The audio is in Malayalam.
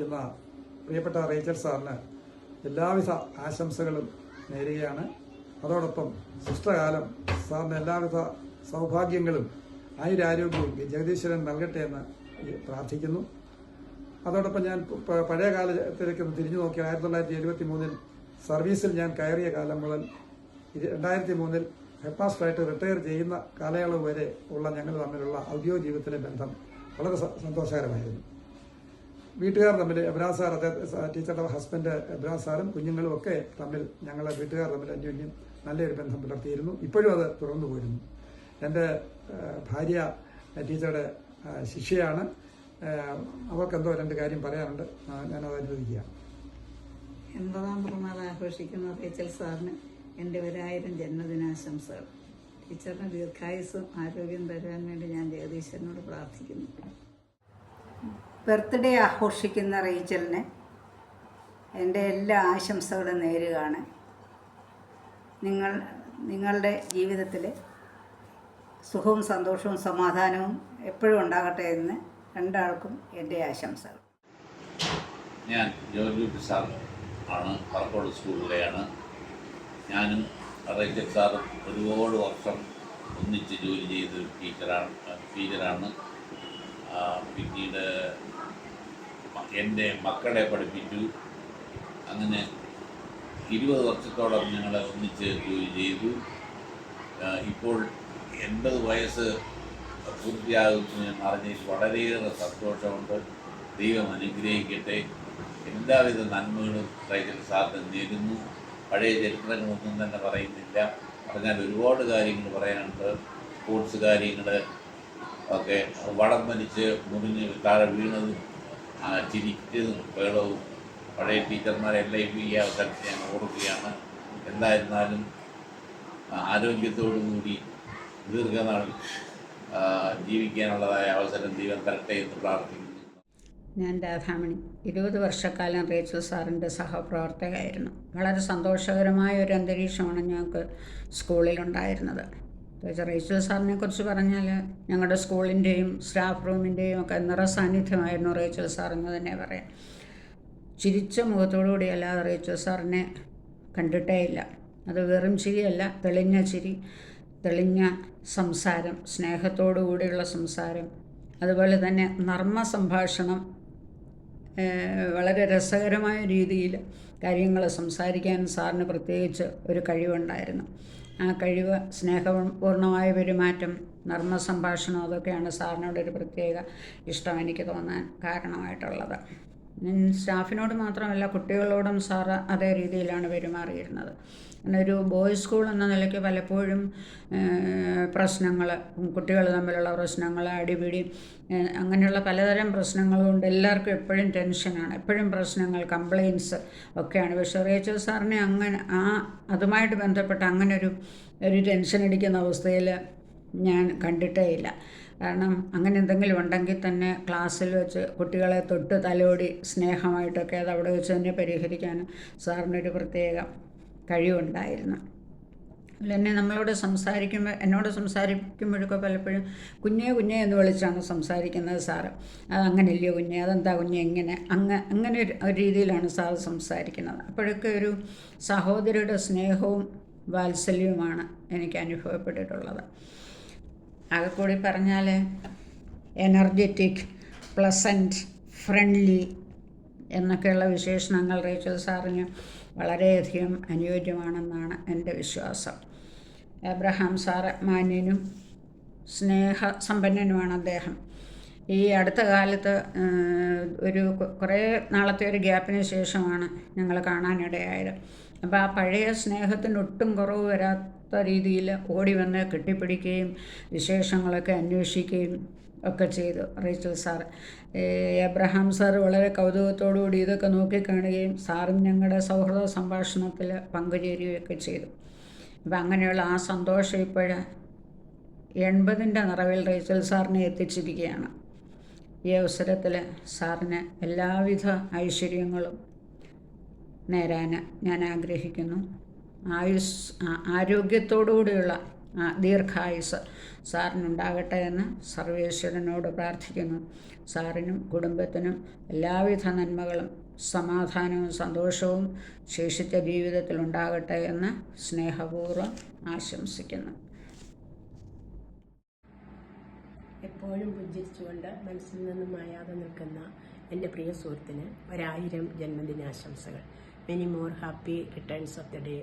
പഠിപ്പിക്കുന്ന പ്രിയപ്പെട്ട റേച്ചൽ സാറിന് എല്ലാവിധ ആശംസകളും നേരുകയാണ്. അതോടൊപ്പം ശിഷ്ടകാലം സാറിന് എല്ലാവിധ സൗഭാഗ്യങ്ങളും ആയുരാരോഗ്യവും ജഗദീശ്വരൻ നൽകട്ടെ എന്ന് പ്രാർത്ഥിക്കുന്നു. അതോടൊപ്പം ഞാൻ പഴയ കാലത്തിലേക്ക് തിരിഞ്ഞു നോക്കിയാൽ 1973 സർവീസിൽ ഞാൻ കയറിയ കാലം മുതൽ 2003 ഹെഡ്മാസ്റ്ററായിട്ട് റിട്ടയർ ചെയ്യുന്ന കാലയളവ് വരെ ഉള്ള ഞങ്ങൾ തമ്മിലുള്ള ഔദ്യോഗിക ജീവിതത്തിലെ ബന്ധം വളരെ സന്തോഷകരമായിരുന്നു. വീട്ടുകാർ തമ്മിൽ എബ്രാം സാർ, ടീച്ചറുടെ ഹസ്ബൻഡ് എബ്രാം സാറും കുഞ്ഞുങ്ങളും ഒക്കെ തമ്മിൽ ഞങ്ങളെ വീട്ടുകാർ തമ്മിൽ അന്യോന്യം നല്ലൊരു ബന്ധം പുലർത്തിയിരുന്നു. ഇപ്പോഴും അത് തുടർന്നു പോയിരുന്നു. എൻ്റെ ഭാര്യ ടീച്ചറുടെ ശിഷ്യയാണ്. അവർക്കെന്തോ 2 കാര്യം പറയാനുണ്ട്. ഞാനത് അനുവദിക്കുക. 80ാം പിറന്നാൾ ആഘോഷിക്കുന്ന റേച്ചൽ സാറിന് എൻ്റെ 1000 ജന്മദിനാശംസകൾ. ടീച്ചറിന് ദീർഘായുസ്സും ആരോഗ്യം തരാൻ വേണ്ടി ഞാൻ ജഗദീശ്വരനോട് പ്രാർത്ഥിക്കുന്നു. ബർത്ത്ഡേ ആഘോഷിക്കുന്ന റേച്ചലിന് എൻ്റെ എല്ലാ ആശംസകളും നേരുകയാണ്. നിങ്ങളുടെ ജീവിതത്തിൽ സുഖവും സന്തോഷവും സമാധാനവും എപ്പോഴും ഉണ്ടാകട്ടെ എന്ന് രണ്ടാൾക്കും എൻ്റെ ആശംസകൾ. ഞാൻ ജോലി സാർ ആണ്, പറക്കോട് സ്കൂളിലെയാണ്. ഞാനും റേച്ചൽ സാറും ഒരുപാട് വർഷം ഒന്നിച്ച് ജോലി ചെയ്ത ടീച്ചറാണ്. പിന്നീട് എൻ്റെ മക്കളെ പഠിപ്പിച്ചു. അങ്ങനെ 20 വർഷത്തോളം ഞങ്ങൾ ഒന്നിച്ച് ജോലി ചെയ്തു. ഇപ്പോൾ 80 വയസ്സ് പൂർത്തിയാകുമെന്ന് അറിഞ്ഞതിൽ വളരെയേറെ സന്തോഷമുണ്ട്. ദൈവം അനുഗ്രഹിക്കട്ടെ. എല്ലാവിധ നന്മകളും റേച്ചൽ സാറിന് നേരുന്നു. പഴയ ചരിത്രങ്ങളൊന്നും തന്നെ പറയുന്നില്ല. പറഞ്ഞാൽ ഒരുപാട് കാര്യങ്ങൾ പറയാനുണ്ട്. സ്പോർട്സ് കാര്യങ്ങൾ ഒക്കെ, വടം വലിച്ച് മുറിഞ്ഞ് താഴെ വീണതും ചിരിച്ചതും ബഹളവും പഴയ ടീച്ചർമാരെല്ലാം ഈ അവസരത്തിൽ ഞാൻ ഓർക്കുകയാണ്. എന്തായിരുന്നാലും ആരോഗ്യത്തോടുകൂടി ദീർഘനാൾ ജീവിക്കാനുള്ളതായ അവസരം ദൈവം തരട്ടെ എന്ന് പ്രാർത്ഥിക്കുന്നു. ഞാൻ രാധാമണി. 20 വർഷക്കാലം റേച്ചൽ സാറിൻ്റെ സഹപ്രവർത്തകയായിരുന്നു. വളരെ സന്തോഷകരമായ ഒരു അന്തരീക്ഷമാണ് ഞങ്ങൾക്ക് സ്കൂളിലുണ്ടായിരുന്നത്. റേച്ചൽ സാറിനെ കുറിച്ച് പറഞ്ഞാൽ ഞങ്ങളുടെ സ്കൂളിൻ്റെയും സ്റ്റാഫ് റൂമിൻ്റെയും ഒക്കെ നിറസാന്നിധ്യമായിരുന്നു റേച്ചൽ സാർ എന്ന് തന്നെ പറയാം. ചിരിച്ച മുഖത്തോടുകൂടി അല്ലാതെ റേച്ചൽ സാറിനെ കണ്ടിട്ടേ ഇല്ല. അത് വെറും ചിരിയല്ല, തെളിഞ്ഞ ചിരി, തെളിഞ്ഞ സംസാരം, സ്നേഹത്തോടു കൂടിയുള്ള സംസാരം, അതുപോലെ തന്നെ നർമ്മ സംഭാഷണം, വളരെ രസകരമായ രീതിയിൽ കാര്യങ്ങൾ സംസാരിക്കാൻ സാറിന് പ്രത്യേകിച്ച് ഒരു കഴിവുണ്ടായിരുന്നു. ആ കഴിവ്, സ്നേഹപൂർണ്ണമായ പെരുമാറ്റം, നർമ്മ സംഭാഷണം, അതൊക്കെയാണ് സാറിനോടൊരു പ്രത്യേക ഇഷ്ടം എനിക്ക് തോന്നാൻ കാരണമായിട്ടുള്ളത്. സ്റ്റാഫിനോട് മാത്രമല്ല, കുട്ടികളോടും സാറ് അതേ രീതിയിലാണ് പെരുമാറിയിരുന്നത്. ഒരു ബോയ്സ് സ്കൂൾ എന്ന നിലയ്ക്ക് പലപ്പോഴും പ്രശ്നങ്ങൾ, കുട്ടികൾ തമ്മിലുള്ള പ്രശ്നങ്ങൾ, അടിപിടി, അങ്ങനെയുള്ള പലതരം പ്രശ്നങ്ങളുണ്ട്. എല്ലാവർക്കും എപ്പോഴും ടെൻഷനാണ്, എപ്പോഴും പ്രശ്നങ്ങൾ, കംപ്ലയിൻസ് ഒക്കെയാണ്. പക്ഷേ റേച്ചൽ സാറിനെ അങ്ങനെ അതുമായിട്ട് ബന്ധപ്പെട്ട് അങ്ങനെ ഒരു ടെൻഷൻ അടിക്കുന്ന അവസ്ഥയിൽ ഞാൻ കണ്ടിട്ടേ ഇല്ല. കാരണം അങ്ങനെ എന്തെങ്കിലും ഉണ്ടെങ്കിൽ തന്നെ ക്ലാസ്സിൽ വെച്ച് കുട്ടികളെ തൊട്ട് തലോടി സ്നേഹമായിട്ടൊക്കെ അത് അവിടെ വെച്ച് തന്നെ പരിഹരിക്കാൻ സാറിനൊരു പ്രത്യേക കഴിവുണ്ടായിരുന്നു. അതുപോലെ തന്നെ എന്നോട് സംസാരിക്കുമ്പോഴൊക്കെ പലപ്പോഴും കുഞ്ഞേ കുഞ്ഞേ എന്ന് വിളിച്ചാണ് സംസാരിക്കുന്നത് സാറ്. അതങ്ങനെയല്ലയോ കുഞ്ഞേ, അതെന്താ കുഞ്ഞേ ഇങ്ങനെ, അങ്ങനെ ഒരു രീതിയിലാണ് സാർ സംസാരിക്കുന്നത്. അപ്പോഴൊക്കെ ഒരു സഹോദരിയുടെ സ്നേഹവും വാത്സല്യവുമാണ് എനിക്ക് അനുഭവപ്പെട്ടിട്ടുള്ളത്. ആകെക്കൂടി പറഞ്ഞാൽ എനർജറ്റിക്, പ്ലസൻറ്റ്, ഫ്രണ്ട്ലി എന്നൊക്കെയുള്ള വിശേഷണങ്ങൾ റേച്ചൽ സാറിന് വളരെയധികം അനുയോജ്യമാണെന്നാണ് എൻ്റെ വിശ്വാസം. എബ്രഹാം സാറ് മാന്യനും സ്നേഹസമ്പന്നനുമാണ് അദ്ദേഹം. ഈ അടുത്ത കാലത്ത് കുറേ നാളത്തെ ഒരു ഗ്യാപ്പിന് ശേഷമാണ് ഞങ്ങൾ കാണാനിടയായത്. അപ്പോൾ ആ പഴയ സ്നേഹത്തിന് ഒട്ടും കുറവ് വരാത്ത രീതിയിൽ ഓടി വന്ന് കെട്ടിപ്പിടിക്കുകയും വിശേഷങ്ങളൊക്കെ അന്വേഷിക്കുകയും ഒക്കെ ചെയ്തു റേച്ചൽ സാർ. എബ്രഹാം സാർ വളരെ കൗതുകത്തോടുകൂടി ഇതൊക്കെ നോക്കിക്കാണുകയും സാറും ഞങ്ങളുടെ സൗഹൃദ സംഭാഷണത്തിൽ പങ്കുചേരുകയൊക്കെ ചെയ്തു. അപ്പം അങ്ങനെയുള്ള ആ സന്തോഷം ഇപ്പോൾ 80ൻ്റെ നിറവിൽ റേച്ചൽ സാറിനെ എത്തിച്ചിരിക്കുകയാണ്. ഈ അവസരത്തിൽ സാറിന് എല്ലാവിധ ഐശ്വര്യങ്ങളും നേരാൻ ഞാൻ ആഗ്രഹിക്കുന്നു. ആരോഗ്യത്തോടുകൂടിയുള്ള ദീർഘായുസ് സാറിനുണ്ടാകട്ടെ എന്ന് സർവേശ്വരനോട് പ്രാർത്ഥിക്കുന്നു. സാറിനും കുടുംബത്തിനും എല്ലാവിധ നന്മകളും സമാധാനവും സന്തോഷവും ശേഷിച്ച ജീവിതത്തിൽ ഉണ്ടാകട്ടെ എന്ന് സ്നേഹപൂർവ്വം ആശംസിക്കുന്നു. എപ്പോഴും പുഞ്ചിരിച്ചുകൊണ്ട് മനസ്സിൽ നിന്നും മായാതെ നിൽക്കുന്ന എൻ്റെ പ്രിയ സുഹൃത്തിന് 1000 ജന്മദിനാശംസകൾ. Many more happy returns of the day.